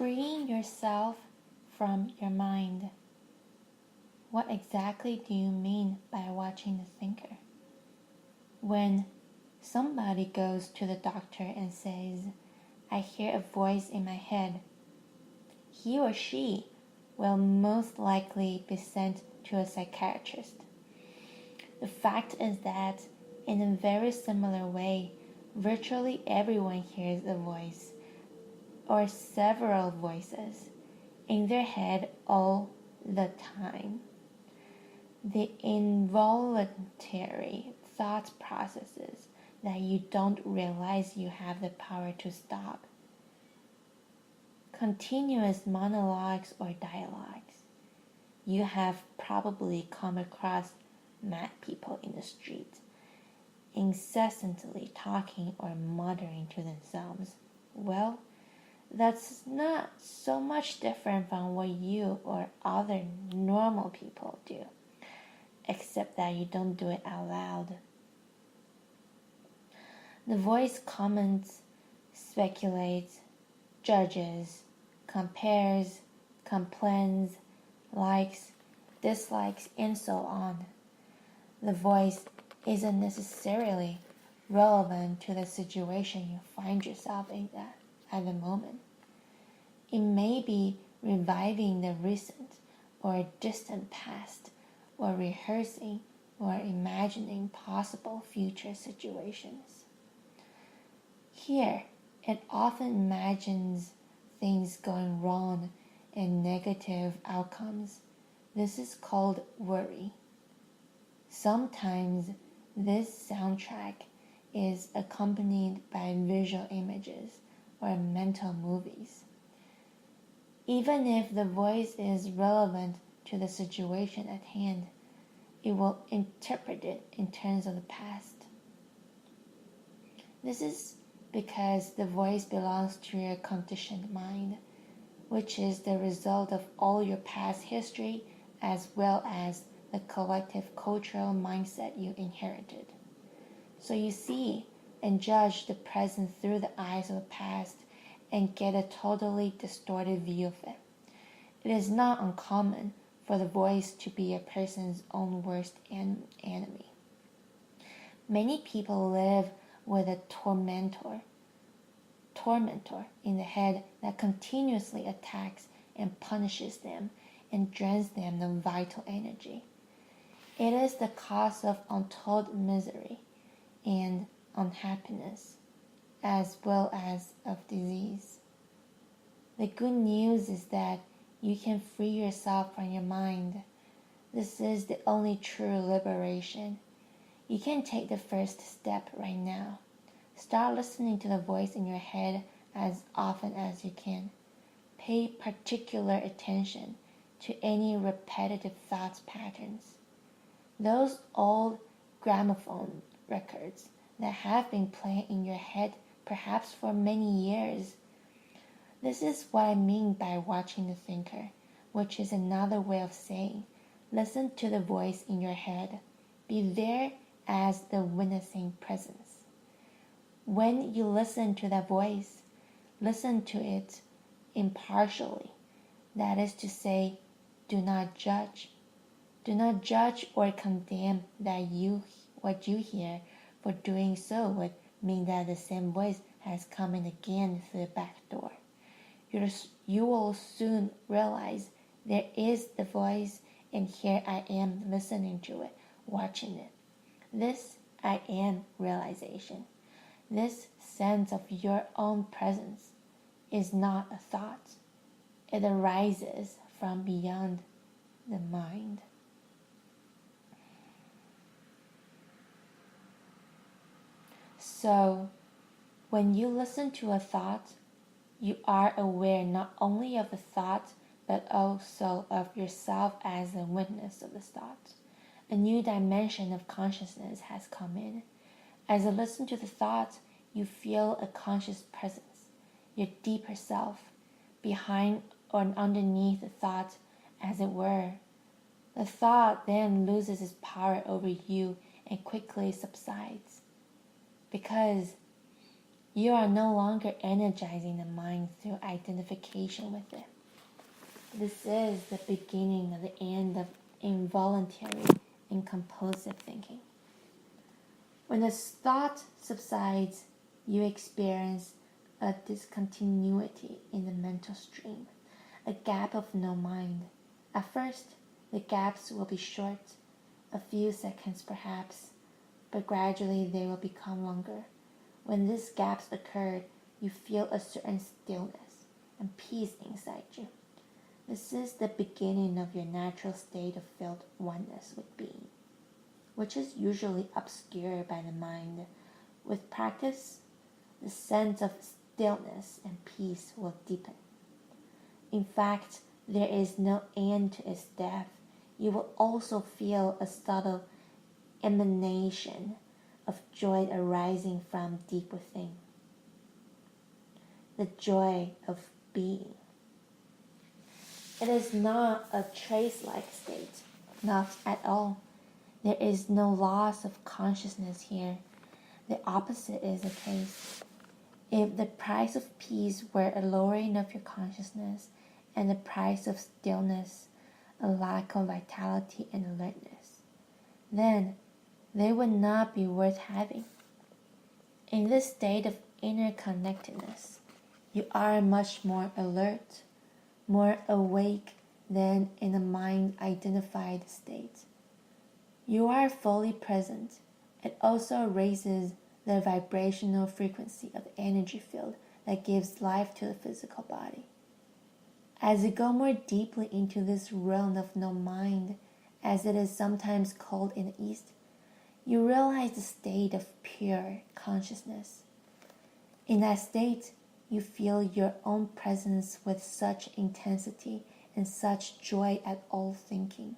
freeing yourself from your mind. What exactly do you mean by watching the thinker? When somebody goes to the doctor and says, I hear a voice in my head, he or she will most likely be sent to a psychiatrist. The fact is that, in a very similar way, virtually everyone hears a voice or several voices in their head all the time. The involuntary thought processes that you don't realize you have the power to stop. Continuous monologues or dialogues. You have probably come across mad people in the street, incessantly talking or muttering to themselves. Well, that's not so much different from what you or other normal people do, except that you don't do it out loud. The voice comments, speculates, judges, compares, complains, likes, dislikes, and so on. The voice isn't necessarily relevant to the situation you find yourself in at the moment. It may be reviving the recent or distant past, or rehearsing or imagining possible future situations. Here, it often imagines things going wrong and negative outcomes. This is called worry. Sometimes this soundtrack is accompanied by visual images or mental movies. Even if the voice is relevant to the situation at hand, it will interpret it in terms of the past. This is because the voice belongs to your conditioned mind, which is the result of all your past history as well as the collective cultural mindset you inherited. So you see and judge the present through the eyes of the past and get a totally distorted view of it. It is not uncommon for the voice to be a person's own worst enemy. Many people live with a tormentor in the head that continuously attacks and punishes them and drains them of vital energy. It is the cause of untold misery and unhappiness, as well as of disease. The good news is that you can free yourself from your mind. This is the only true liberation. You can take the first step right now. Start listening to the voice in your head as often as you can. Pay particular attention to any repetitive thought patterns. Those old gramophone records that have been playing in your head perhaps for many years. This is what I mean by watching the thinker, which is another way of saying, listen to the voice in your head. Be there as the witnessing presence. When you listen to that voice, listen to it impartially. That is to say, do not judge. Do not judge or condemn that what you hear, for doing so would mean that the same voice has come in again through the back door. You will soon realize there is the voice, and here I am listening to it, watching it. This I am realization, this sense of your own presence, is not a thought. It arises from beyond the mind. So, when you listen to a thought, you are aware not only of the thought, but also of yourself as a witness of the thought. A new dimension of consciousness has come in. As you listen to the thought, you feel a conscious presence, your deeper self, behind or underneath the thought, as it were. The thought then loses its power over you and quickly subsides. Because You are no longer energizing the mind through identification with it. This is the beginning of the end of involuntary and compulsive thinking. When the thought subsides, you experience a discontinuity in the mental stream, a gap of no mind. At first, the gaps will be short, a few seconds perhaps, but gradually they will become longer. When these gaps occur, you feel a certain stillness and peace inside you. This is the beginning of your natural state of felt oneness with being, which is usually obscured by the mind. With practice, the sense of stillness and peace will deepen. In fact, there is no end to its depth. You will also feel a subtle emanation of joy arising from deep within. The joy of being. It is not a trance-like state, not at all. There is no loss of consciousness here. The opposite is the case. If the price of peace were a lowering of your consciousness, and the price of stillness a lack of vitality and alertness, then they would not be worth having. In this state of inner connectedness, you are much more alert, more awake than in a mind-identified state. You are fully present. It also raises the vibrational frequency of the energy field that gives life to the physical body. As you go more deeply into this realm of no mind, as it is sometimes called in the East, you realize the state of pure consciousness. In that state, you feel your own presence with such intensity and such joy at all thinking,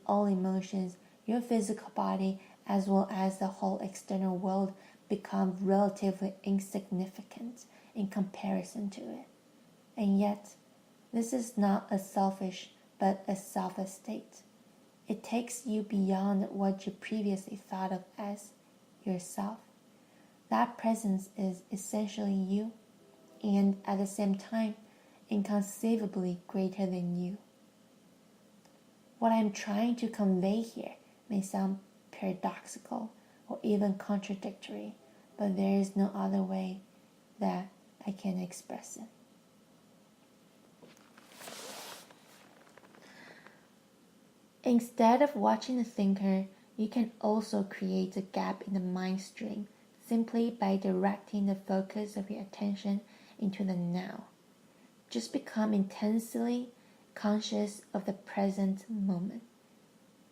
all emotions, your physical body, as well as the whole external world become relatively insignificant in comparison to it. And yet, this is not a selfish but a selfless state. It takes you beyond what you previously thought of as yourself. That presence is essentially you, and at the same time, inconceivably greater than you. What I'm trying to convey here may sound paradoxical or even contradictory, but there is no other way that I can express it. Instead of watching the thinker, you can also create a gap in the mind stream simply by directing the focus of your attention into the now. Just become intensely conscious of the present moment.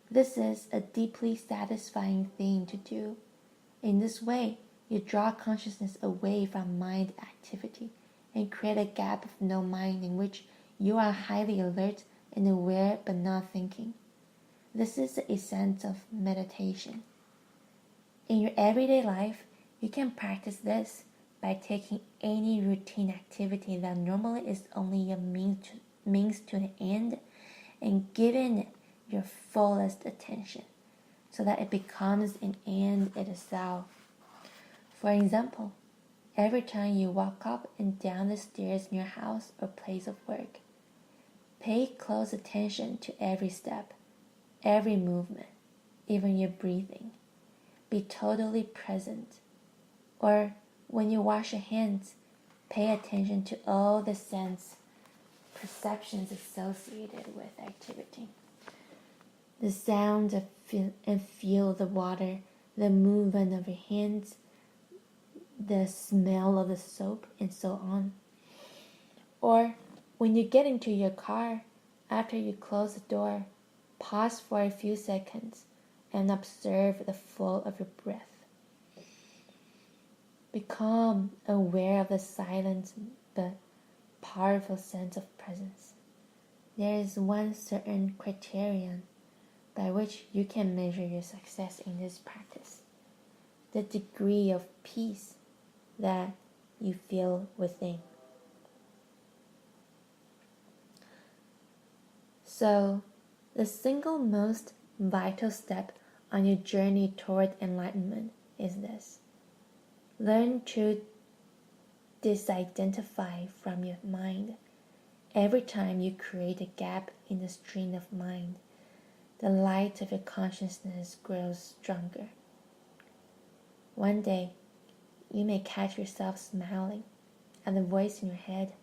This is a deeply satisfying thing to do. In this way, you draw consciousness away from mind activity and create a gap of no mind in which you are highly alert and aware but not thinking. This is the essence of meditation. In your everyday life, you can practice this by taking any routine activity that normally is only a means to an end and giving it your fullest attention so that it becomes an end in itself. For example, every time you walk up and down the stairs in your house or place of work, pay close attention to every step, every movement, even your breathing. Be totally present. Or when you wash your hands, pay attention to all the sense perceptions associated with activity. The sound of and feel the water, the movement of your hands, the smell of the soap, and so on. Or when you get into your car, after you close the door, pause for a few seconds and observe the flow of your breath. Become aware of the silent but powerful sense of presence. There is one certain criterion by which you can measure your success in this practice: the degree of peace that you feel within. So, the single most vital step on your journey toward enlightenment is this: Learn to disidentify from your mind. Every time you create a gap in the stream of mind, the light of your consciousness grows stronger. One day, you may catch yourself smiling at the voice in your head.